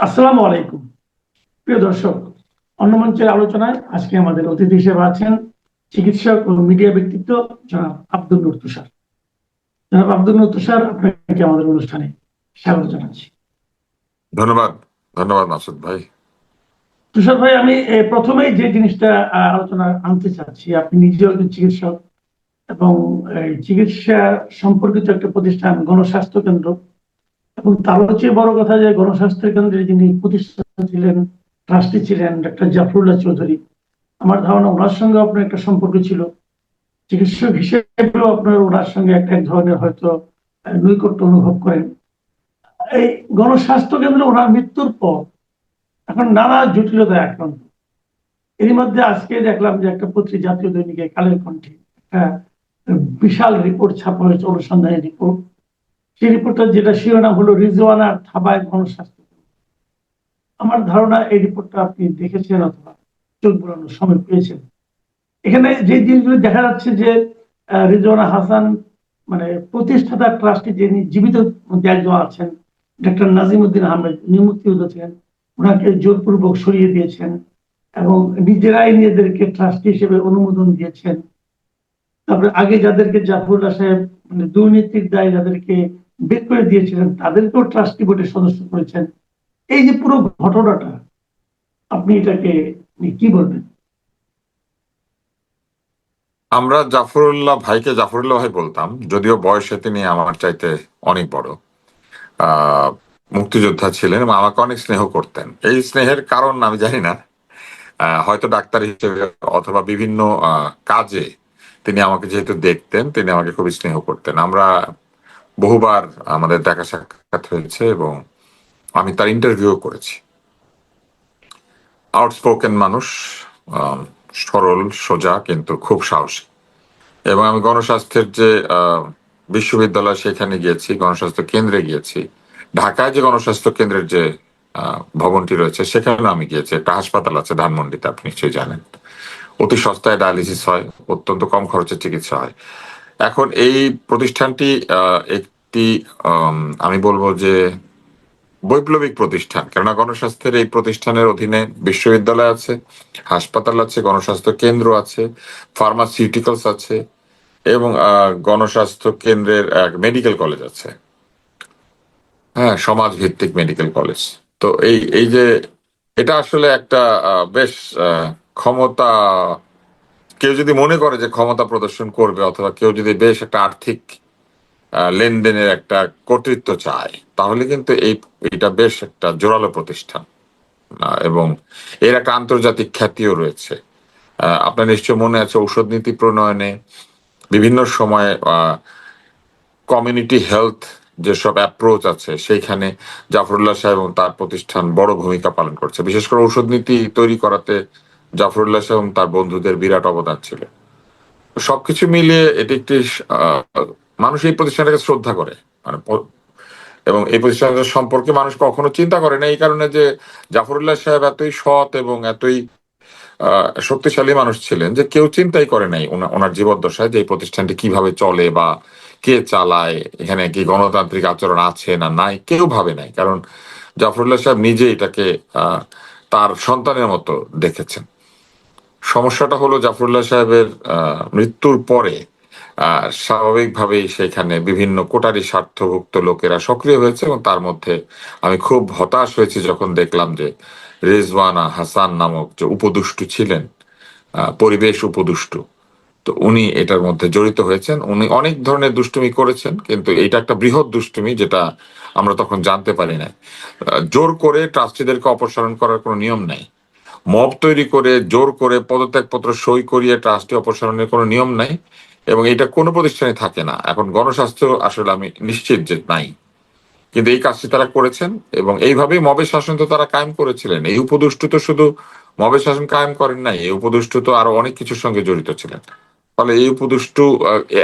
আসসালামু আলাইকুম। প্রিয় দর্শক, অন্য মঞ্চের আলোচনায় আজকে আমাদের অতিথি হিসেবে আছেন চিকিৎসক ও মিডিয়া ব্যক্তিত্ব জনাব আব্দুল নূর তুষার। জনাব আব্দুল নূর তুষার, আপনাকে আমাদের অনুষ্ঠানে স্বাগত জানাচ্ছি। ধন্যবাদ। ধন্যবাদ মাসুদ ভাই। তুষার ভাই, আমি প্রথমেই যে জিনিসটা আলোচনা আনতে চাচ্ছি, আপনি নিজেও একজন চিকিৎসক এবং চিকিৎসা সম্পর্কিত একটা প্রতিষ্ঠান গণস্বাস্থ্য কেন্দ্র, এবং তারও চেয়ে বড় কথা যে গণস্বাস্থ্য কেন্দ্রের যিনি প্রতিষ্ঠাতা ছিলেন, ট্রাস্টি ছিলেন ডক্টর জাফরুল্লাহ চৌধুরী। আমার ধারণা ওনার সঙ্গে আপনার একটা সম্পর্ক ছিল, চিকিৎসক হিসেবেও আপনার ওনার সঙ্গে একটা এক ধরনের হয়তো নৈকট্য অনুভব করেন। এই গণস্বাস্থ্য কেন্দ্রে ওনার মৃত্যুর পর এখন নানা জটিলতায় আক্রান্ত। এরই মধ্যে আজকে দেখলাম যে একটা পত্রিকা, জাতীয় দৈনিকে কালের কণ্ঠে একটা বিশাল রিপোর্ট ছাপা হয়েছে, অনুসন্ধানী রিপোর্ট। সেই রিপোর্টটা যেটা শিরোনাম হলো রিজওয়ানার থাবায় গণস্বাস্থ্য কেন্দ্র। আমার ধারণা এই রিপোর্টটা আপনি দেখেছেন অথবা চোখ বোলানোর সময় পেয়েছেন। এখানে যে জিনিসগুলো দেখা যাচ্ছে যে রিজওয়ানা হাসান, মানে প্রতিষ্ঠাতা ট্রাস্টি যিনি জীবিত মধ্যে একজন আছেন, ডক্টর নাজিমউদ্দিন আহমেদ, উনি মুক্তিযোদ্ধা ছিলেন, ওনাকে জোরপূর্বক সরিয়ে দিয়েছেন এবং নিজেরাই নিজেদেরকে ট্রাস্টি হিসেবে অনুমোদন দিয়েছেন। তারপরে আগে যাদেরকে জাফরুল্লাহ সাহেব মানে দুর্নীতির দায়ে যাদেরকে বের করে দিয়েছিলেন, তাদেরকেও ট্রাস্টি বোর্ডের সদস্য করেছেন। এই যে পুরো ঘটনাটা, আপনি এটাকে কি বলবেন? আমরা জাফরুল্লাহ ভাইকে জাফরুল্লাহ ভাই বলতাম, যদিও বয়সে তিনি আমার চাইতে অনেক বড়। আহ মুক্তিযোদ্ধা ছিলেন এবং আমাকে অনেক স্নেহ করতেন। এই স্নেহের কারণ আমি জানি না। হয়তো ডাক্তার হিসেবে অথবা বিভিন্ন কাজে তিনি আমাকে যেহেতু দেখতেন, তিনি আমাকে খুবই স্নেহ করতেন। আমরা বহুবার আমাদের দেখা সাক্ষাৎ হয়েছে এবং আমি তার ইন্টারভিউ করেছি। আউটস্পোকেন মানুষ, আহ, সরল সোজা কিন্তু খুব সাহসী। এবং আমি গণস্বাস্থ্যের যে বিশ্ববিদ্যালয়, সেখানে গিয়েছি, গণস্বাস্থ্য কেন্দ্রে গিয়েছি। ঢাকায় যে গণস্বাস্থ্য কেন্দ্রের যে ভবনটি রয়েছে, সেখানে আমি গিয়েছি। একটা হাসপাতাল আছে ধানমন্ডিতে, আপনি নিশ্চয়ই জানেন। অতি সস্তায় ডায়ালিসিস হয়, অত্যন্ত কম খরচে চিকিৎসা হয়। এখন এই প্রতিষ্ঠানটি একটি আমি বলবো যে বৈপ্লবিক প্রতিষ্ঠান। কেননা গণস্বাস্থ্যের এই প্রতিষ্ঠানের অধীনে বিশ্ববিদ্যালয় আছে, হাসপাতাল আছে, গণস্বাস্থ্য কেন্দ্র আছে, ফার্মাসিউটিক্যালস আছে এবং গণস্বাস্থ্য কেন্দ্রের এক মেডিকেল কলেজ আছে। হ্যাঁ, সমাজ ভিত্তিক মেডিকেল কলেজ। তো এই এই যে এটা আসলে একটা বেশ ক্ষমতা, কেউ যদি মনে করে যে ক্ষমতা প্রদর্শন করবে অথবা কেউ যদি বেশ একটা আর্থিক লেনদেনের একটা কর্তৃত্ব চায়, তাহলে কিন্তু এইটা বেশ একটা জোরালো প্রতিষ্ঠান। এবং এর একটা আন্তর্জাতিক খ্যাতিও রয়েছে। আপনার নিশ্চয় মনে আছে, ঔষধ নীতি প্রণয়নে বিভিন্ন সময় কমিউনিটি হেলথ যেসব অ্যাপ্রোচ আছে, সেইখানে জাফরুল্লাহ সাহেব এবং তার প্রতিষ্ঠান বড় ভূমিকা পালন করছে। বিশেষ করে ঔষধ নীতি তৈরি করাতে জাফরুল্লাহ সাহেব এবং তার বন্ধুদের বিরাট অবদান ছিল। সবকিছু মিলিয়ে এটি একটি আহ, মানুষ এই প্রতিষ্ঠানটাকে শ্রদ্ধা করে। মানে এবং এই প্রতিষ্ঠানের সম্পর্কে মানুষ কখনো চিন্তা করে না, এই কারণে যে জাফরুল্লাহ সাহেব এতই সৎ এবং এতই শক্তিশালী মানুষ ছিলেন যে কেউ চিন্তাই করে নাই ওনার জীবদ্দশায় যে এই প্রতিষ্ঠানটি কিভাবে চলে বা কে চালায়, এখানে কি গণতান্ত্রিক আচরণ আছে না নাই, কেউ ভাবে নাই। কারণ জাফরুল্লাহ সাহেব নিজে এটাকে আহ তার সন্তানের মতো দেখেছেন। সমস্যাটা হলো জাফরুল্লাহ সাহেবের মৃত্যুর পরে স্বাভাবিকভাবেই সেখানে বিভিন্ন কোটারি স্বার্থভুক্ত লোকেরা সক্রিয় হয়েছে এবং তার মধ্যে আমি খুব হতাশ হয়েছি যখন দেখলাম যে রেজওয়ানা হাসান নামক যে উপদুষ্টু ছিলেন, পরিবেশ উপদুষ্টু, তো উনি এটার মধ্যে জড়িত হয়েছেন। উনি অনেক ধরনের দুষ্টুমি করেছেন, কিন্তু এটা একটা বৃহৎ দুষ্টুমি যেটা আমরা তখন জানতে পারি না। জোর করে ট্রাস্টিদেরকে অপসারণ করার কোনো নিয়ম নাই। মব তৈরি করে জোর করে পদত্যাগপত্র সই করিয়ে ট্রাস্টি অপসারণের কোনো নিয়ম নাই এবং এটা কোনো প্রতিষ্ঠানে থাকে না। এখন গণস্বাস্থ্য আসলে আমি নিশ্চিত যে নাই, কিন্তু এই কাজটি তারা করেছেন এবং এইভাবেই মবের শাসন তো তারা কায়েম করেছিলেন। এই উপদুষ্টু তো শুধু মবের শাসন কায়েম করেন নাই, এই উপদুষ্টু তো আরো অনেক কিছুর সঙ্গে জড়িত ছিলেন। ফলে এই উপদুষ্টু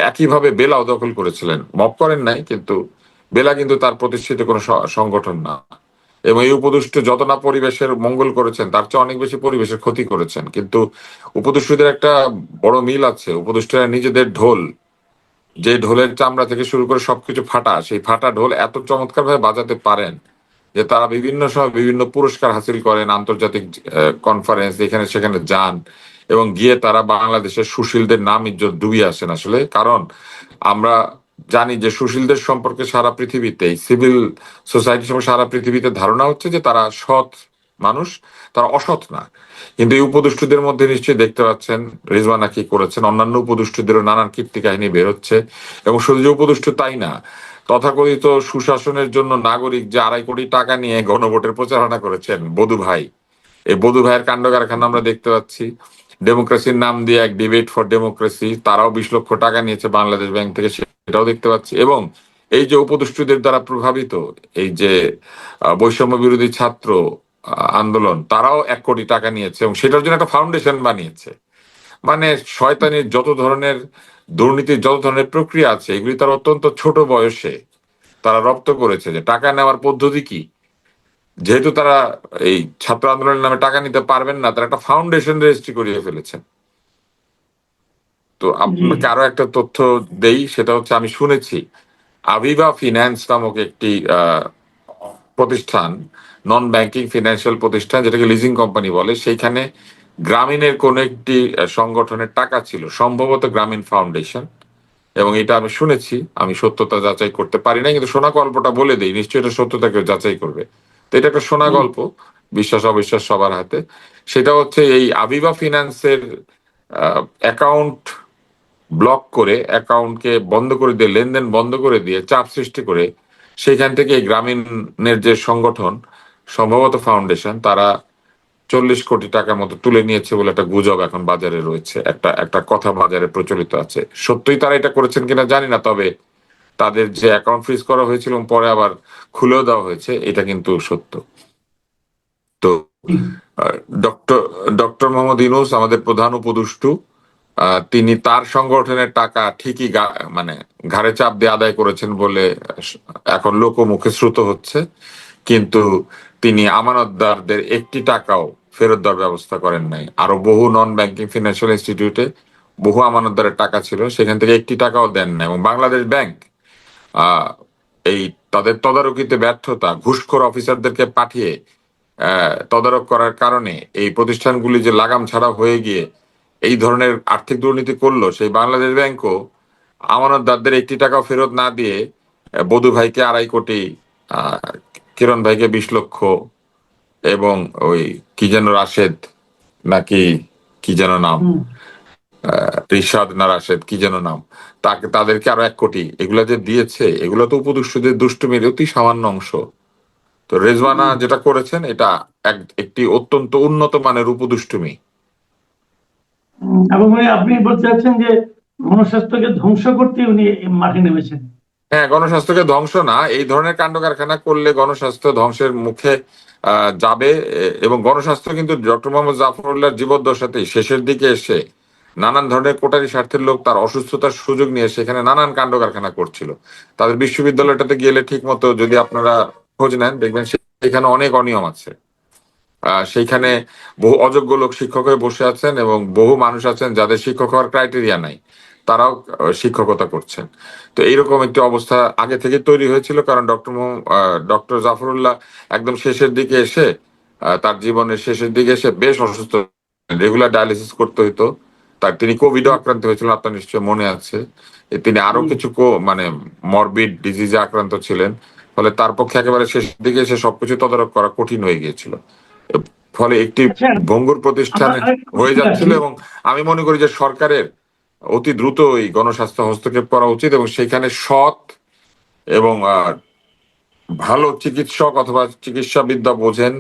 একইভাবে বেলাও দখল করেছিলেন, মব করেন নাই, কিন্তু বেলা কিন্তু তার প্রতিষ্ঠিত কোনো সংগঠন না। এবং এই উপদেষ্টা যত না পরিবেশের মঙ্গল করেছেন, তার চেয়ে অনেক বেশি পরিবেশের ক্ষতি করেছেন। কিন্তু উপদেষ্টাদের একটা বড় মিল আছে। উপদেষ্টারা নিজেদের ঢোল, যে ঢোলের চামড়া থেকে শুরু করে সবকিছু ফাটা, সেই ফাটা ঢোল এত চমৎকার ভাবে বাজাতে পারেন যে তারা বিভিন্ন সময় বিভিন্ন পুরস্কার হাসিল করেন, আন্তর্জাতিক কনফারেন্স এখানে সেখানে যান এবং গিয়ে তারা বাংলাদেশের সুশীলদের নাম ইজ্জত ডুবিয়ে আসেন। আসলে কারণ আমরা জানি যে সুশীলদের সম্পর্কে সারা পৃথিবীতে সিভিল সোসাইটি সম্পর্কে সারা পৃথিবীতে ধারণা হচ্ছে যে তারা সৎ মানুষ, তারা অসৎ না। কিন্তু এই উপদেষ্টাদের মধ্যে নিশ্চয়ই দেখতে পাচ্ছেন রিজওয়ানা কি করেছেন, অন্যান্য উপদেষ্টাদেরও নানান কীর্তি কাহিনী বের হচ্ছে। এবং শুধু যে উপদেষ্টা তাই না, তথাকথিত সুশাসনের জন্য নাগরিক যে 2.5 কোটি টাকা নিয়ে গণভোটের প্রচারণা করেছেন বধু ভাই, এই বধু ভাইয়ের কাণ্ড কারখানা আমরা দেখতে পাচ্ছি। ডেমোক্রেসির নাম দিয়ে এক ডিবেট ফর ডেমোক্রেসি, তারাও 20 লক্ষ টাকা নিয়েছে বাংলাদেশ ব্যাংক থেকে, সেটাও দেখতে পাচ্ছি। এবং এই যে উপদেষ্টাদের দ্বারা প্রভাবিত এই যে বৈষম্য বিরোধী ছাত্র আন্দোলন, তারাও 1 কোটি টাকা নিয়েছে এবং সেটার জন্য একটা ফাউন্ডেশন বানিয়েছে। মানে শয়তানির যত ধরনের দুর্নীতির যত ধরনের প্রক্রিয়া আছে এগুলি তারা অত্যন্ত ছোট বয়সে তারা রপ্ত করেছে। যে টাকা নেওয়ার পদ্ধতি কি, যেহেতু তারা এই ছাত্র আন্দোলনের নামে টাকা নিতে পারবেন না, তারা একটা ফাউন্ডেশন রেজিস্ট্রি করিয়ে ফেলেছেন। তো জি। আপনাকে আরো একটা তথ্য দেই, সেটা হচ্ছে আমি শুনেছি আভিভা ফিন্যান্স নামক একটি প্রতিষ্ঠান, নন ব্যাংকিং ফিনান্সিয়াল প্রতিষ্ঠান যেটাকে লিজিং কোম্পানি বলে, সেইখানে গ্রামীণের কোন একটি সংগঠনের টাকা ছিল, সম্ভবত গ্রামীণ ফাউন্ডেশন। এবং এটা আমি শুনেছি, আমি সত্যতা যাচাই করতে পারি না, কিন্তু শোনা গল্পটা বলে দিই, নিশ্চয়ই এটা সত্যতা কেউ যাচাই করবে। তো এটা একটা শোনা হুম, গল্প, বিশ্বাস অবিশ্বাস সবার হাতে। সেটা হচ্ছে এই আভিভা ফিন্যান্সের অ্যাকাউন্ট ব্লক করে, অ্যাকাউন্টকে বন্ধ করে দিয়ে, লেনদেন বন্ধ করে দিয়ে চাপ সৃষ্টি করে সেখান থেকে এই গ্রামীণের যে সংগঠন, সম্ভবত ফাউন্ডেশন, তারা 40 কোটি টাকার মতো তুলে নিয়েছে বলে একটা গুজব এখন বাজারে রয়েছে, একটা একটা কথা বাজারে প্রচলিত আছে। সত্যই তারা এটা করেছেন কিনা জানি না, তবে তাদের যে অ্যাকাউন্ট ফ্রিজ করা হয়েছিল এবং পরে আবার খুলেও দেওয়া হয়েছে, এটা কিন্তু সত্য। তো জি। ডক্টর ডক্টর মোহাম্মদ ইউনূস আমাদের প্রধান উপদেষ্টা, তিনি তার সংগঠনের টাকা ঠিকই মানে ঘাড়ে চাপ দিয়ে আদায় করেছেন বলে এখন লোকমুখে শ্রুত হচ্ছে, কিন্তু তিনি আমানতদারদের 1টি টাকাও ফেরত দেওয়ার ব্যবস্থা করেন নাই। আরো বহু নন ব্যাংকিং ফিনান্সিয়াল ইনস্টিটিউটে বহু আমানতদারের টাকা ছিল, সেখান থেকে 1টি টাকাও দেন না। এবং বাংলাদেশ ব্যাংক আহ এই তাদের তদারকিতে ব্যর্থতা, ঘুষখোর অফিসারদেরকে পাঠিয়ে তদারক করার কারণে এই প্রতিষ্ঠানগুলি যে লাগাম ছাড়া হয়ে গিয়ে এই ধরনের আর্থিক দুর্নীতি করলো, সেই বাংলাদেশ ব্যাংকও আমানতদারদের 1টি টাকাও ফেরত না দিয়ে বধু ভাইকে 2.5 কোটি, আহ কিরণ ভাইকে 20 লক্ষ, এবং ওই কি যেন রাশেদ নাকি কি যেন নাম, হুম, রিশাদ না রাশেদ কি যেন নাম, তাকে তাদেরকে আরো 1 কোটি, এগুলা যে দিয়েছে এগুলো তো উপদস্যুদের দুষ্টুমির অতি সামান্য অংশ। তো রেজওয়ানা হুম, যেটা করেছেন এটা একটি অত্যন্ত উন্নত মানের উপদুষ্টুমি। এবং আপনি বলতে চাচ্ছেন যে গণস্বাস্থ্যকে ধ্বংস করতে উনি এই মাঠে নেমেছেন। হ্যাঁ, গণস্বাস্থ্যকে ধ্বংস না, এই ধরনের কাণ্ড কারখানা করলে গণস্বাস্থ্য ধ্বংসের মুখে যাবে। এবং গণস্বাস্থ্য কিন্তু ডক্টর মোহাম্মদ জাফরুল্লাহর জীবদ্দশাতেই শেষের দিকে এসে নানান ধরনের কোটারি স্বার্থের লোক তার অসুস্থতার সুযোগ নিয়ে সেখানে নানান কাণ্ড কারখানা করছিল। তাদের বিশ্ববিদ্যালয়টাতে গেলে ঠিক মতো যদি আপনারা খোঁজ নেন, দেখবেন সেখানে অনেক অনিয়ম আছে। সেইখানে বহু অযোগ্য লোক শিক্ষক হয়ে বসে আছেন এবং বহু মানুষ আছেন যাদের শিক্ষক হওয়ার ক্রাইটেরিয়া নাই, তারাও শিক্ষকতা করছেন। তো এইরকম একটি অবস্থা আগে থেকে তৈরি হয়েছিল, কারণ ডক্টর জাফরুল্লাহ একদম শেষের দিকে এসে, তার জীবনের শেষের দিকে এসে বেশ অসুস্থ, রেগুলার ডায়ালিসিস করতে হইতো তার। তিনি কোভিডও আক্রান্ত হয়েছিলেন, আপনার নিশ্চয় মনে আছে। তিনি আরো জি। কিছু মানে মরবিড ডিজিজে আক্রান্ত ছিলেন, ফলে তার পক্ষে একেবারে শেষের দিকে এসে সবকিছু তদারক করা কঠিন হয়ে গিয়েছিল। ফলে একটি আচ্ছা, ভঙ্গুর আমরা প্রতিষ্ঠানে আরেকটা হয়ে প্রসঙ্গে আসি। যাচ্ছিল। এবং আমি মনে করি যে সরকারের অতি দ্রুত এই গণস্বাস্থ্য হস্তক্ষেপ করা উচিত এবং সেখানে সৎ এবং ভালো চিকিৎসক অথবা চিকিৎসাবিদ্যা বোঝেন,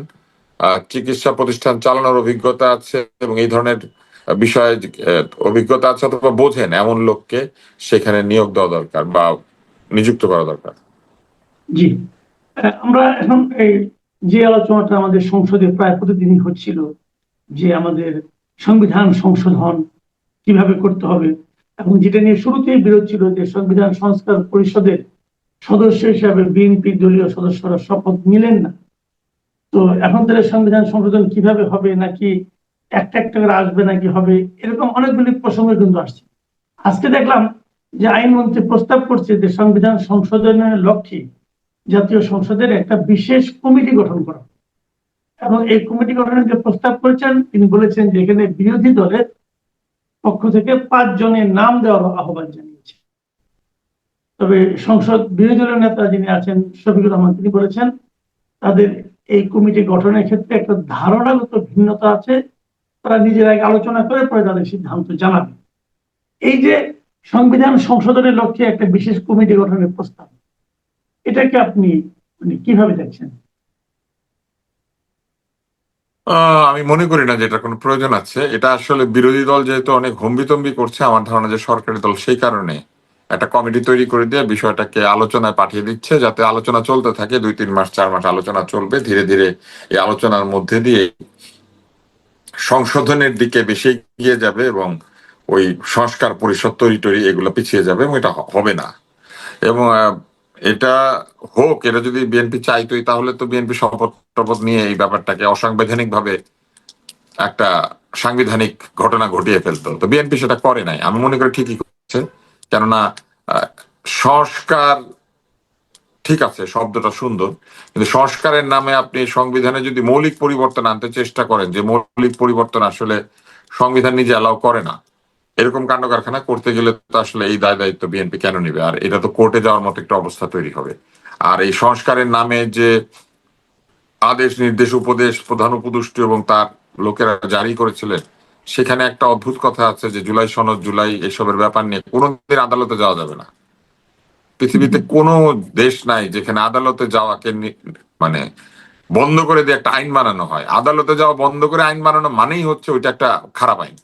চিকিৎসা প্রতিষ্ঠান চালানোর অভিজ্ঞতা আছে এবং এই ধরনের বিষয়ে অভিজ্ঞতা আছে অথবা বোঝেন এমন লোককে সেখানে নিয়োগ দেওয়া দরকার বা নিযুক্ত করা দরকার। জি। আমরা এখন এই যে আলোচনাটা আমাদের সংসদে প্রায় প্রতিদিনই হচ্ছিল, যে আমাদের সংবিধান সংশোধন কিভাবে করতে হবে, এবং যেটা নিয়ে শুরুতেই বিরোধ ছিল যে সংবিধান সংস্কার পরিষদের সদস্য হিসাবে বিএনপি দলীয় সদস্যরা শপথ নিলেন না। তো এখন তাহলে সংবিধান সংশোধন কিভাবে হবে, নাকি একটা একটা করে আসবে নাকি হবে, এরকম অনেকগুলি প্রসঙ্গ কিন্তু আসছে। আজকে দেখলাম যে আইনমন্ত্রী প্রস্তাব করছে যে সংবিধান সংশোধনের লক্ষ্যে জাতীয় সংসদের একটা বিশেষ কমিটি গঠন করা। এবং এই কমিটি গঠনের যে প্রস্তাব করেছেন তিনি বলেছেন যে এখানে বিরোধী দলের পক্ষ থেকে 5 জনের নাম দেওয়ার আহ্বান জানিয়েছে। তবে সংসদ বিরোধী দলের নেতা যিনি আছেন শফিকুর রহমান তিনি বলেছেন তাদের এই কমিটি গঠনের ক্ষেত্রে একটা ধারণাগত ভিন্নতা আছে, তারা নিজের আগে আলোচনা করে পরে তাদের সিদ্ধান্ত জানাবে। এই যে সংবিধান সংশোধনের লক্ষ্যে একটা বিশেষ কমিটি গঠনের প্রস্তাব, এটাকে আপনি মানে কিভাবে দেখছেন? আমি মনে করি না যে এটার কোনো প্রয়োজন আছে। এটা আসলে বিরোধী দল যেহেতু অনেক হম্বিতম্বি করছে, আমার ধারণা যে সরকারি দল সেই কারণে একটা কমিটি তৈরি করে দিয়ে বিষয়টাকে আলোচনায় পাঠিয়ে দিচ্ছে, যাতে আলোচনা চলতে থাকে। 2-3 মাস 4 মাস আলোচনা চলবে, ধীরে ধীরে এই আলোচনার মধ্যে দিয়ে সংশোধনের দিকে বেশি এগিয়ে যাবে এবং ওই সংস্কার পরিষদ তৈরি এগুলো পিছিয়ে যাবে এবং এটা হবে না। এবং এটা হোক, এটা যদি বিএনপি চাইতোই তাহলে তো বিএনপি শপথ টপথ নিয়ে এই ব্যাপারটাকে অসাংবিধানিক ভাবে একটা সাংবিধানিক ঘটনা ঘটিয়ে ফেলতো। তো বিএনপি সেটা করে নাই, আমি মনে করি ঠিকই করছে। কেননা আহ, সংস্কার ঠিক আছে, শব্দটা সুন্দর, কিন্তু সংস্কারের নামে আপনি সংবিধানে যদি মৌলিক পরিবর্তন আনতে চেষ্টা করেন, যে মৌলিক পরিবর্তন আসলে সংবিধান নিজে অ্যালাউ করে না, এরকম কাণ্ড কারখানা করতে গেলে তো আসলে এই দায় দায়িত্ব বিএনপি কেন নিবে? আর এটা তো কোর্টে যাওয়ার মতো একটা অবস্থা তৈরি হবে। আর এই সংস্কারের নামে যে আদেশ নির্দেশ উপদেশ প্রধান উপদেষ্টা এবং তার লোকেরা জারি করেছিলেন, সেখানে একটা অদ্ভুত কথা আছে যে জুলাই সনদ, জুলাই এসবের ব্যাপার নিয়ে কোনোদিন আদালতে যাওয়া যাবে না। পৃথিবীতে কোনো দেশ নাই যেখানে আদালতে যাওয়াকে মানে বন্ধ করে দিয়ে একটা আইন বানানো হয়। আদালতে যাওয়া বন্ধ করে আইন বানানো মানেই হচ্ছে ওইটা একটা খারাপ আইন।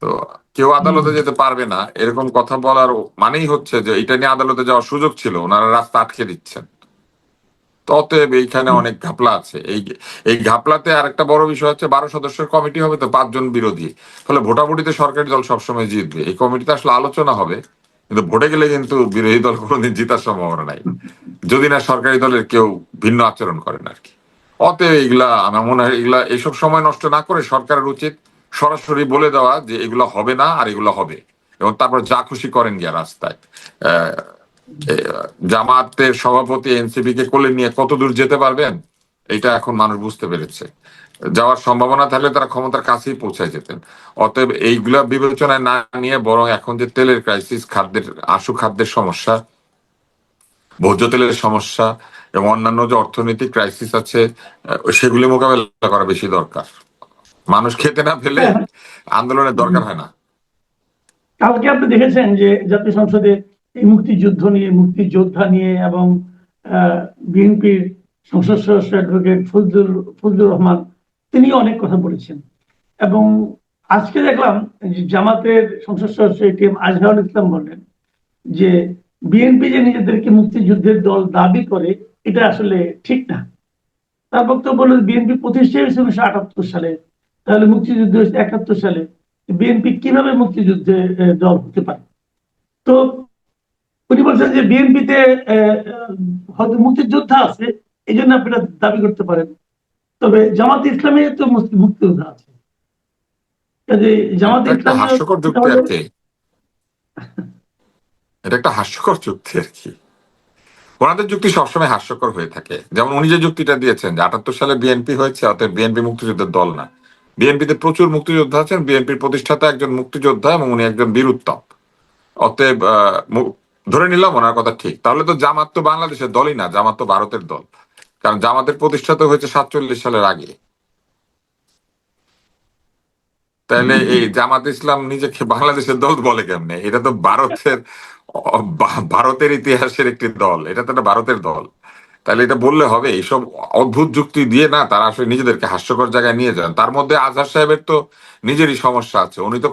তো কেউ আদালতে যেতে পারবে না এরকম কথা বলার মানেই হচ্ছে যে এটা নিয়ে আদালতে যাওয়ার সুযোগ ছিল, ওনারা রাস্তা আটকে দিচ্ছেন। তো অতএব এইখানে অনেক ঘাপলা আছে। এই ঘাপলাতে আর একটা বড় বিষয় হচ্ছে 12 সদস্যের কমিটি হবে, তো 5 জন বিরোধী, ফলে ভোটাভুটিতে সরকারি দল সবসময় জিতবে। এই কমিটিতে আসলে আলোচনা হবে, কিন্তু ভোটে গেলে কিন্তু বিরোধী দল কোনোদিন জিতার সম্ভাবনা নাই, যদি না সরকারি দলের কেউ ভিন্ন আচরণ করেন আর কি। অতএব এইগুলা আমার মনে হয় এগুলা এইসব সময় নষ্ট না করে সরকারের উচিত সরাসরি বলে দেওয়া যে এগুলো হবে না আর এগুলো হবে, এবং তারপর যা খুশি করেন গিয়া রাস্তায়। আহ, জামাতের সভাপতি এনসিপি কে কোলে নিয়ে কত দূর যেতে পারবেন এটা এখন মানুষ বুঝতে পেরেছে। যাওয়ার সম্ভাবনা থাকলে তারা ক্ষমতার কাছেই পৌঁছায় যেতেন। অতএব এইগুলা বিবেচনায় না নিয়ে বরং এখন যে তেলের ক্রাইসিস, খাদ্যের আশু খাদ্যের সমস্যা, ভোজ্য তেলের সমস্যা এবং অন্যান্য যে অর্থনৈতিক ক্রাইসিস আছে, সেগুলি মোকাবেলা করা বেশি দরকার। মানুষ খেতে না পেলে হ্যাঁ, আন্দোলনের দরকার হয় না। কালকে আপনি দেখেছেন যে জাতীয় সংসদে এই মুক্তিযুদ্ধ নিয়ে, মুক্তিযোদ্ধা নিয়ে এবং বিএনপির সংসদ সদস্য অ্যাডভোকেট ফজলুর রহমান তিনিও অনেক কথা বলেছেন। এবং আজকে দেখলাম যে জামাতের সংসদ সদস্য এটিএম আজহারুল ইসলাম বললেন যে বিএনপি যে নিজেদেরকে মুক্তিযুদ্ধের দল দাবি করে এটা আসলে ঠিক না। তার বক্তব্য হল বিএনপি প্রতিষ্ঠা হয়েছে 1978 সালে, তাহলে মুক্তিযুদ্ধ হয়েছে 71 সালে, বিএনপি কিভাবে মুক্তিযুদ্ধে দল হতে পারে? তো উনি বলছেন যে বিএনপিতে হয়তো মুক্তিযোদ্ধা আছে, এই জন্য আপনি এটা দাবি করতে পারেন, তবে জামাত ইসলামে তো মুক্তিযোদ্ধা আছে, কাজে জামাত এটা একটা ইসলামী হাস্যকর যুক্তি আর কি, এটা একটা হাস্যকর যুক্তি আর কি। ওনাদের যুক্তি সবসময় হাস্যকর হয়ে থাকে। যেমন উনি যে যুক্তিটা দিয়েছেন যে 78 সালে বিএনপি হয়েছে, অতএব বিএনপি মুক্তিযুদ্ধের দল না। বিএনপিতে প্রচুর মুক্তিযোদ্ধা আছেন, বিএনপির প্রতিষ্ঠাতা একজন মুক্তিযোদ্ধা এবং উনি একজন বীরুত্তম। অতএব ধরে নিলাম ওনার কথা ঠিক, তাহলে তো জামাত তো বাংলাদেশের দলই না, জামাত তো ভারতের দল। কারণ জামাতের প্রতিষ্ঠাতা হয়েছে 47 সালের আগে। তাহলে এই জামাত ইসলাম নিজেকে বাংলাদেশের দল বলে কেমনে? এটা তো ভারতের ইতিহাসের একটি দল, এটা তো একটা ভারতের দল। তাহলে এটা বললে হবে? এইসব অদ্ভুত যুক্তি দিয়ে না তারা আসলে নিজেদেরকে হাস্যকর জায়গায় নিয়ে যান। তার মধ্যে আজহার সাহেবের তো নিজেরই সমস্যা আছে, উনি তো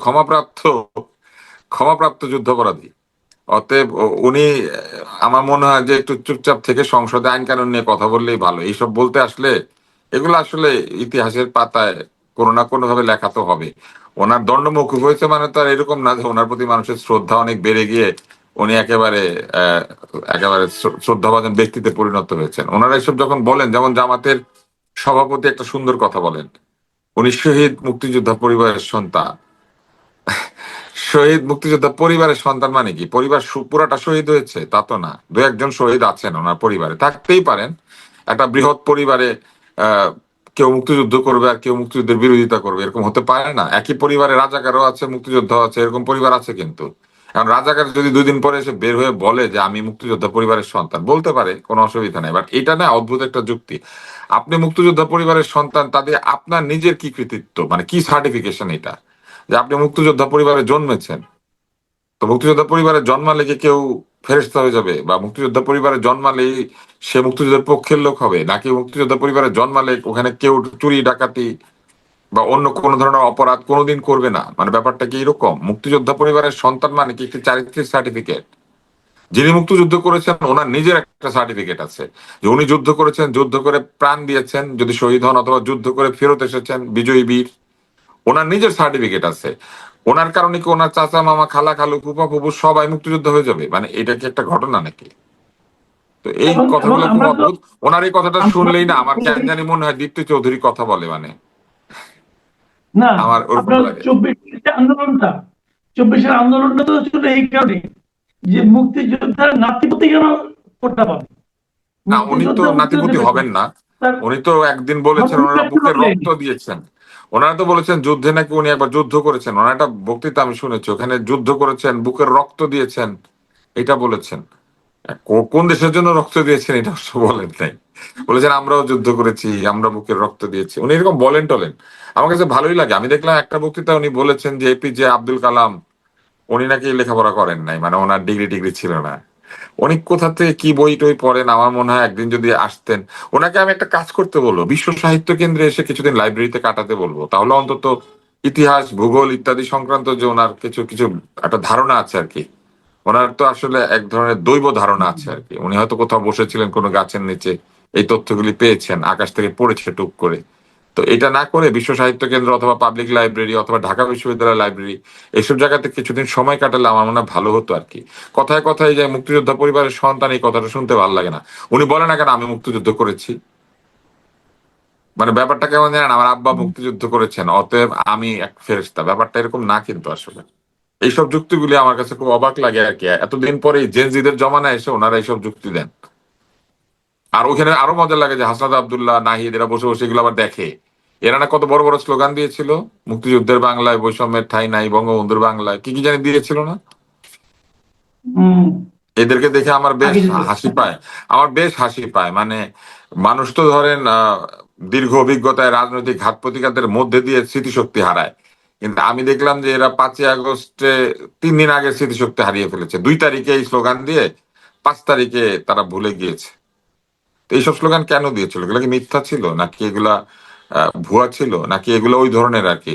ক্ষমাপ্রাপ্ত যুদ্ধাপরাধী। অতএব উনি আমার মনে হয় যে একটু চুপচাপ থেকে সংসদে আইন কানুন নিয়ে কথা বললেই ভালো। এইসব বলতে আসলে এগুলো আসলে ইতিহাসের পাতায় কোনো না কোনো ভাবে লেখা তো হবে। ওনার দণ্ড মওকুফ হয়েছে মানে তো আর এরকম না যে ওনার প্রতি মানুষের শ্রদ্ধা অনেক বেড়ে গিয়ে উনি একেবারে শ্রদ্ধাভাজন ব্যক্তিতে পরিণত হয়েছেন। ওনারা এসব যখন বলেন, যেমন জামাতের সভাপতি একটা সুন্দর কথা বলেন, উনি শহীদ মুক্তিযোদ্ধা পরিবারের সন্তান। শহীদ মুক্তিযোদ্ধা পরিবারের সন্তান মানে কি পরিবার পুরাটা শহীদ হয়েছে তা তো না, দু একজন শহীদ আছেন ওনার পরিবারে, থাকতেই পারেন। একটা বৃহৎ পরিবারে আহ কেউ মুক্তিযুদ্ধ করবে আর কেউ মুক্তিযুদ্ধের বিরোধিতা করবে, এরকম হতে পারে না। একই পরিবারে রাজাকারও আছে, মুক্তিযোদ্ধাও আছে, এরকম পরিবার আছে কিন্তু। এখন রাজাকার যদি 2 দিন পরে এসে বের হয়ে বলে যে আমি মুক্তিযোদ্ধা পরিবারের সন্তান, বলতে পারে, কোনো অসুবিধা নেই। বাট এটা না অদ্ভুত একটা যুক্তি। আপনি মুক্তিযোদ্ধা পরিবারের সন্তান, তাদের আপনার নিজের কি কৃতিত্ব, মানে কি সার্টিফিকেশন এটা যে আপনি মুক্তিযোদ্ধা পরিবারে জন্মেছেন? তো মুক্তিযোদ্ধা পরিবারে জন্মালে কি কেউ ফেরেশতা হয়ে যাবে, বা মুক্তিযোদ্ধা পরিবারে জন্মালেই সে মুক্তিযুদ্ধের পক্ষের লোক হবে, নাকি মুক্তিযোদ্ধা পরিবারে জন্মালে ওখানে কেউ চুরি ডাকাতি বা অন্য কোনো ধরনের অপরাধ কোনোদিন করবে না? মানে ব্যাপারটা কি এরকম? মুক্তিযোদ্ধা পরিবারের সন্তান মানে কি একটি চারিত্রিক সার্টিফিকেট? যিনি মুক্তিযুদ্ধ করেছেন ওনার নিজের একটা সার্টিফিকেট আছে যে উনি যুদ্ধ করেছেন, যুদ্ধ করে প্রাণ দিয়েছেন, যদি শহীদ হন, অথবা যুদ্ধ করে ফেরত এসেছেন বিজয়ী বীর, ওনার নিজের সার্টিফিকেট আছে। ওনার কারণে কি ওনার চাচা মামা খালা খালু ফুফা ফুফু সবাই মুক্তিযুদ্ধ হয়ে যাবে? মানে এটা কি একটা ঘটনা নাকি? তো এই এবং কথাগুলো খুব আমরা তো অদ্ভুত। ওনার এই কথাটা আমরা শুনলেই না আমার কেন তো- জানি মনে হয় দীপ্তি চৌধুরী কথা বলে, মানে না, আমার ওরকম আপনার লাগে। 24-এর আন্দোলনটা তো ছিল এই কারণে যে মুক্তিযোদ্ধার নাতিপতি কেন করতে পারে, না, উনি তো মুক্তিযোদ্ধা মুক্তিযোদ্ধা নাতিপুতি পেত, হবেন না। তার উনি তো একদিন বলেছেন ঘটনা ওনারা এখনো বুকের রক্ত মিলেনি। দিয়েছেন। ওনারা তো বলেছেন যুদ্ধে নাকি উনি একবার যুদ্ধ করেছেন, ওনার একটা বক্তৃতা আমি শুনেছি, ওখানে যুদ্ধ করেছেন, বুকের রক্ত দিয়েছেন, এটা বলেছেন। কোন দেশের জন্য রক্ত দিয়েছেন এটা অবশ্য বলেন নাই। বলেছেন আমরাও যুদ্ধ করেছি, আমরা বুকের রক্ত দিয়েছি, উনি এরকম বলেন টলেন। আমার কাছে ভালোই লাগে। আমি দেখলাম একটা বক্তৃতা উনি বলেছেন যে এপিজে আব্দুল কালাম উনি নাকি লেখাপড়া করেন নাই, মানে ওনার ডিগ্রি টিগ্রি ছিল না। উনি কোথা থেকে কি বই টই পড়েন, আমার মনে হয় একদিন যদি আসতেন, ওনাকে আমি একটা কাজ করতে বলবো, বিশ্ব সাহিত্য কেন্দ্রে এসে কিছুদিন লাইব্রেরিতে কাটাতে বলবো, তাহলে অন্তত ইতিহাস ভূগোল ইত্যাদি সংক্রান্ত যে ওনার কিছু কিছু একটা ধারণা আছে আর কি। ওনার তো আসলে এক ধরনের দৈব ধারণা আছে আর কি। উনি হয়তো কোথাও বসেছিলেন কোনো গাছের নিচে, এই তথ্যগুলি পেয়েছেন, আকাশ থেকে পড়েছে টুক করে। তো এটা না করে বিশ্ব সাহিত্য কেন্দ্র অথবা পাবলিক লাইব্রেরি অথবা ঢাকা বিশ্ববিদ্যালয় লাইব্রেরি এসব জায়গাতে কিছুদিন সময় কাটালে আমার মনে হয় ভালো হতো আর কি। কথায় কথায় যে মুক্তিযোদ্ধা পরিবারের সন্তান, এই কথাটা শুনতে ভালো লাগে না। উনি বলে না কেন আমি মুক্তিযুদ্ধ করেছি? মানে ব্যাপারটা কেমন জানেন, আমার আব্বা মুক্তিযুদ্ধ করেছেন অতএব আমি এক ফেরেশতা, ব্যাপারটা এরকম না কিন্তু আসলে। এইসব যুক্তিগুলি আমার কাছে খুব অবাক লাগে আর কি। এতদিন পরে জেনজিদের জমানায় এসে ওনারা এইসব যুক্তি দেন। আর ওখানে আরো মজা লাগে যে হাসনাত আব্দুল্লাহ নাহিদ এরা বসে বসে এগুলো আবার দেখে। এরা না কত বড় বড় স্লোগান দিয়েছিল, মুক্তিযুদ্ধের বাংলায় বৈষম্যের ঠাঁই নাই, বঙ্গবন্ধুর বাংলায় কি কি জানি দিয়েছিল না? হম। এদেরকে দেখে আমার বেশ আগে যেতে হাসি পায়। আমার বেশ হাসি পায়, মানে মানুষ তো ধরেন দীর্ঘ অভিজ্ঞতায় রাজনৈতিক ঘাত প্রতিঘাতের মধ্যে দিয়ে স্মৃতিশক্তি হারায়। কিন্তু আমি দেখলাম যে এরা 5ই আগস্টে 3 দিন আগে স্মৃতিশক্তি হারিয়ে ফেলেছে। 2 তারিখে এই স্লোগান দিয়ে 5 তারিখে তারা ভুলে গিয়েছে। তো এইসব স্লোগান কেন দিয়েছিল? এগুলো কি মিথ্যা ছিল, নাকি এগুলা ভুয়া ছিল, নাকি এগুলো ওই ধরনের আর কি,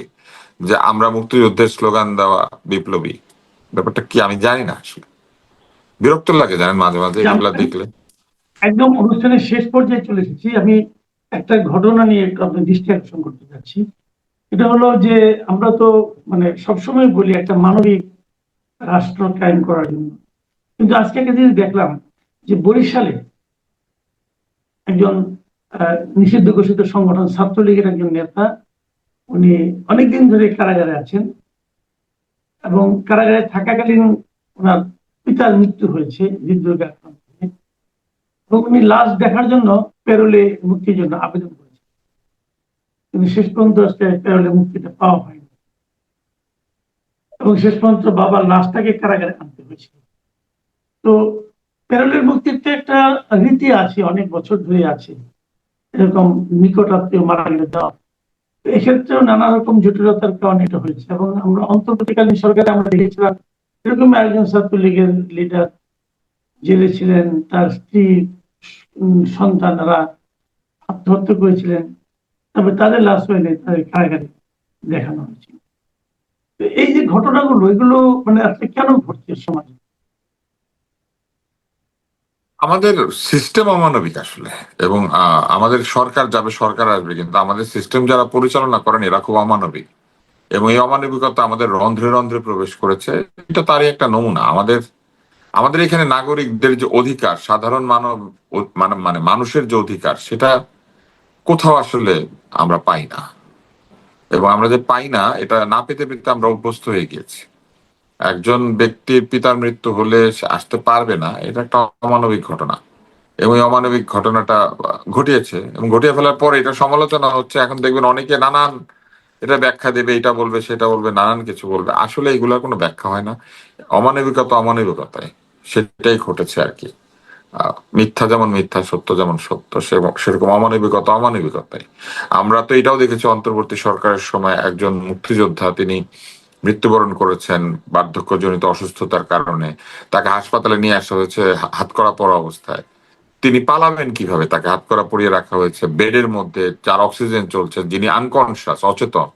যে আমরা মুক্তিযুদ্ধের স্লোগান দেওয়া বিপ্লবী? ব্যাপারটা কি আমি জানি না আসলে। বিরক্ত লাগে জানেন মাঝে মাঝে যে এগুলা আমরা দেখলে। একদম অনুষ্ঠানের শেষ পর্যায়ে চলে এসেছি। আমি একটা ঘটনা নিয়ে একটু আপনার দৃষ্টি আকর্ষণ করতে চাচ্ছি। এটা হলো যে আমরা তো মানে সবসময় বলি একটা মানবিক রাষ্ট্র কায়েম করার জন্য, কিন্তু আজকে একটা জিনিস দেখলাম যে বরিশালে একজন নিষিদ্ধ ঘোষিত সংগঠন ছাত্রলীগের একজন নেতা, উনি অনেকদিন ধরে কারাগারে আছেন এবং কারাগারে থাকাকালীন ওনার পিতার মৃত্যু হয়েছে হৃদরোগে আক্রান্ত হয়ে। এবং উনি লাশ দেখার জন্য প্যারোলে মুক্তির জন্য আবেদন করেছেন, কিন্তু শেষ পর্যন্ত প্যারোলে মুক্তিটা পাওয়া হয়নি এবং শেষ পর্যন্ত বাবার লাশটাকে কারাগারে আনতে হয়েছিল। তো প্যারোলের মুক্তির তো একটা রীতি আছে, অনেক বছর ধরে আছে, এরকম নিকট আত্মীয় মারা গেলে দেওয়া। এক্ষেত্রেও নানা রকম জটিলতার কারণে এটা হয়েছে এবং আমরা অন্তর্বর্তীকালীন সরকারে আমরা দেখেছিলাম এরকম একজন ছাত্রলীগের লিডার জেলে ছিলেন, তার স্ত্রী সন্তানরা আত্মহত্যা করেছিলেন, তবে তাদের লাশ হয়নি, তাদের কারাগারে দেখানো হয়েছিল। তো এই যে ঘটনাগুলো, এগুলো মানে আসলে কেন ঘটছে সমাজে? আমাদের সিস্টেম অমানবিক আসলে। এবং আমাদের সরকার যাবে, সরকার আসবে, কিন্তু আমাদের সিস্টেম যারা পরিচালনা করেন এরা খুব অমানবিক। এবং এই অমানবিকতা আমাদের রন্ধ্রে রন্ধ্রে প্রবেশ করেছে। এটা তারই একটা নমুনা। আমাদের আমাদের এখানে নাগরিকদের যে অধিকার, সাধারণ মানব মানে মানে মানুষের যে অধিকার, সেটা কোথাও আসলে আমরা পাই না। এবং আমরা যে পাই না, এটা না পেতে পেতে আমরা অভ্যস্ত হয়ে গিয়েছি। একজন ব্যক্তির পিতার মৃত্যু হলে সে আসতে পারবে না, এটা একটা অমানবিক ঘটনা। এবং এই অমানবিক ঘটনাটা ঘটিয়েছে, এবং ঘটিয়ে ফেলার পরে এটা সমালোচনা হচ্ছে। এখন দেখবেন অনেকে নানান এটা ব্যাখ্যা দেবে, এটা বলবে, সেটা বলবে, নানান কিছু বলবে। আসলে এগুলোর কোনো ব্যাখ্যা হয় না। অমানবিকতা অমানবিকতায় সেটাই ঘটেছে আর কি। মিথ্যা যেমন মিথ্যা, সত্য যেমন সত্য, সেরকম অমানবিকতা অমানবিকতাই। আমরা তো এটাও দেখেছি অন্তর্বর্তী সরকারের সময় একজন মুক্তিযোদ্ধা তিনি মৃত্যুবরণ করেছেন বার্ধক্যজনিত অসুস্থতার কারণে। তাকে হাসপাতালে নিয়ে আসা হয়েছে হাতকড়া পরা অবস্থায়। তিনি পালাবেন কিভাবে? তাকে হাতকড়া পরিয়ে রাখা হয়েছে বেডের মধ্যে, যার অক্সিজেন চলছে, যিনি আনকনশাস, অচেতন,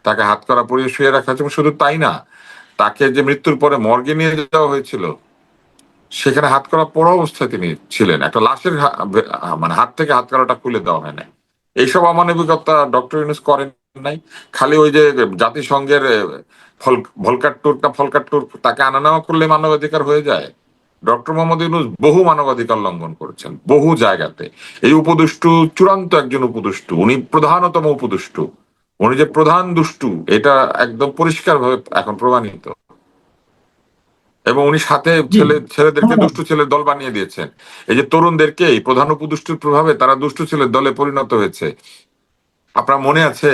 তাকে হাতকড়া পরিয়ে শুয়ে রাখা হয়েছে। এবং শুধু তাই না, তাকে যে মৃত্যুর পরে মর্গে নিয়ে যাওয়া হয়েছিল, সেখানে হাতকড়া পরা অবস্থায় তিনি ছিলেন। একটা লাশের মানে হাত থেকে হাতকড়াটা খুলে দেওয়া হয় না। এইসব অমানবিকতা ডক্টর ইউনূস করেন নাই। খালি ওই যে জাতিসংঘের ভলকার টুর্ক না ফলকার টুর্ক, তাকে আনা নেওয়া করলে মানবাধিকার হয়ে যায়? ডক্টর মোহাম্মদ ইউনূস বহু মানবাধিকার লঙ্ঘন করেছেন বহু জায়গাতে। এই উপদেষ্টু চূড়ান্ত একজন উপদেষ্টু, উনি প্রধানতম উপদেষ্টু, উনি যে প্রধান দুষ্টু এটা একদম পরিষ্কার ভাবে এখন প্রমাণিত। এবং উনি সাথে জি, ছেলেদেরকে ধন্যবাদ। দুষ্টু ছেলের দল বানিয়ে দিয়েছেন। এই যে তরুণদেরকে এই প্রধান উপদেষ্টার প্রভাবে তারা দুষ্টু ছেলের দলে পরিণত হয়েছে। আপনার মনে আছে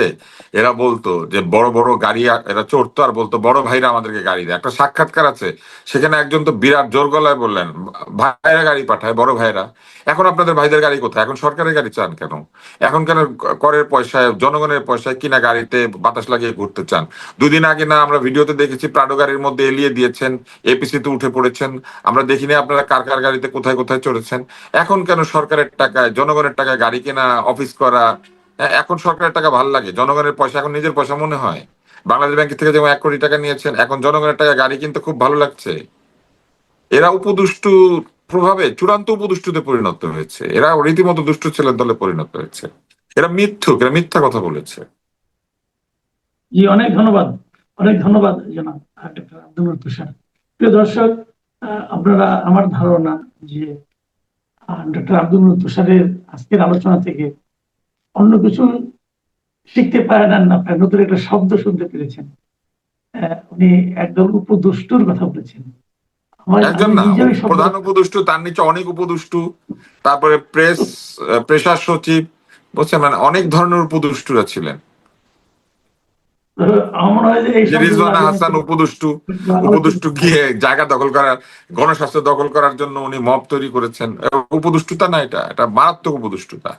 এরা বলতো যে বড় বড় গাড়ি এরা চড়তো আর বলতো বড় ভাইরা আমাদেরকে গাড়ি দেয়। একটা সাক্ষাৎকার আছে, সেখানে একজন তো বিরাট জোর গলায় বললেন ভাইরা গাড়ি পাঠায়, বড় ভাইরা। এখন আপনাদের ভাইদের গাড়ি কোথায়? এখন সরকারের গাড়ি চান কেন? এখন কেন করের পয়সায়, জনগণের পয়সায় কিনা গাড়িতে বাতাস লাগিয়ে ঘুরতে চান? দুদিন আগে না আমরা ভিডিওতে দেখেছি প্রাডো গাড়ির মধ্যে এলিয়ে দিয়েছেন, এপিসিতে উঠে পড়েছেন। আমরা দেখিনি আপনারা কার কার গাড়িতে কোথায় কোথায় চড়েছেন। এখন কেন সরকারের টাকায়, জনগণের টাকায় গাড়ি কেনা, অফিস করা? এখন সরকারের টাকা ভাল লাগে, জনগণের পয়সা এখন নিজের পয়সা মনে হয়। বাংলাদেশ ব্যাংক থেকে যেমন 1 কোটি টাকা নিয়েছেন, এখন জনগণের টাকা গাড়ি কিনতে খুব ভালো লাগছে। এরা উপদুষ্টু প্রভাবে চূড়ান্ত উপদুষ্টুতে পরিণত হয়েছে। এরা রীতিমতো দুষ্ট ছেলের দলে পরিণত হয়েছে। এরা মিথ্যুক, এরা মিথ্যা কথা বলেছে। জি, অনেক ধন্যবাদ। অনেক ধন্যবাদ জনাব ডক্টর আব্দুল মতিন তুষার। প্রিয় দর্শক, আপনারা, আমার ধারণা যে ডক্টর আব্দুল মতিন তুষারের আজকের আলোচনা থেকে অন্য কিছু শিখতে পারেন আর না পারেন, নতুন একটা শব্দ শুনতে পেরেছেন। উনি একদল উপদুষ্টুর কথা বলেছেন। একজন আমি না, নিজেও এই শব্দ, প্রধান উপদেষ্টু, তার নিচে অনেক উপদেষ্টু, তারপরে প্রেসার সচিব, বুঝছেন, মানে অনেক ধরনের উপদেষ্টুরা ছিলেন। আমার মনে হয় যে এই যে শব্দগুলো রিজওয়ানা আগে আমি হাসান উপদেষ্টু, আলোচিত উপদেষ্টু করতাম। গিয়ে জায়গা দখল করার, গণস্বাস্থ্য দখল করার জন্য উনি মব তৈরি করেছেন। উপদেষ্টুতা না, এটা এটা মারাত্মক উপদেষ্টুতা।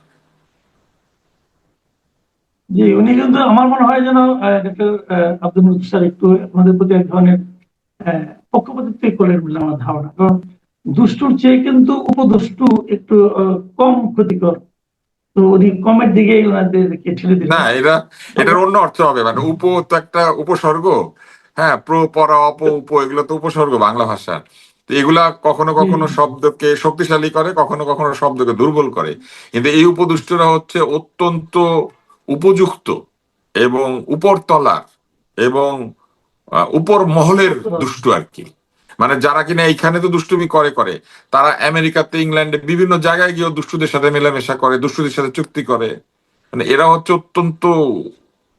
জি, উনি কিন্তু আমার মনে হয় যেন ডক্টর আব্দুল মতিন তুষার একটু আমাদের প্রতি এক ধরনের আহ, পক্ষপাতিত্ব করলেন বলে আমার ধারণা। কারণ দুষ্টুর চেয়ে কিন্তু উপদুষ্টু একটু কম ক্ষতিকর। তো উনি কমের দিকে ওনাদেরকে ঠেলে না, দিলেন। এটার অন্য অর্থ হবে, মানে তো একটা উপসর্গ। হ্যাঁ, পরা, উপ, এগুলো তো উপসর্গ বাংলা ভাষা। তো এগুলা কখনো জি, কখনো শব্দকে শক্তিশালী করে, কখনো কখনো শব্দকে দুর্বল করে। কিন্তু এই উপদুষ্টরা হচ্ছে অত্যন্ত উপযুক্ত এবং উপরতলার এবং উপর মহলের দুষ্টু আর কি। মানে যারা কিনা এইখানে তো দুষ্টুমি করে করে, তারা আমেরিকাতে, ইংল্যান্ডে, বিভিন্ন জায়গায় গিয়ে দুষ্টুদের সাথে মেলামেশা করে, দুষ্টুদের সাথে চুক্তি করে। মানে এরা হচ্ছে অত্যন্ত,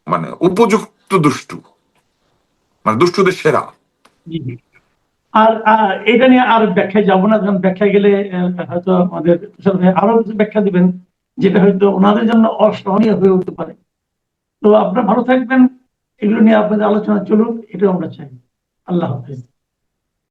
মানে উপযুক্ত দুষ্টু, মানে দুষ্টুদের সেরা। জি। আর এটা নিয়ে আর ব্যাখ্যায় যাবো না, কারণ ব্যাখ্যায় গেলে হয়তো আমাদের তুষার ভাই আরো কিছু ব্যাখ্যা দিবেন, যেটা হয়তো ওনাদের জন্য অসহনীয় হয়ে উঠতে পারে। তো আপনারা ভালো থাকবেন, এগুলো নিয়ে আপনাদের আলোচনা চলুক, এটাও আমরা চাই। আল্লাহ হাফেজ।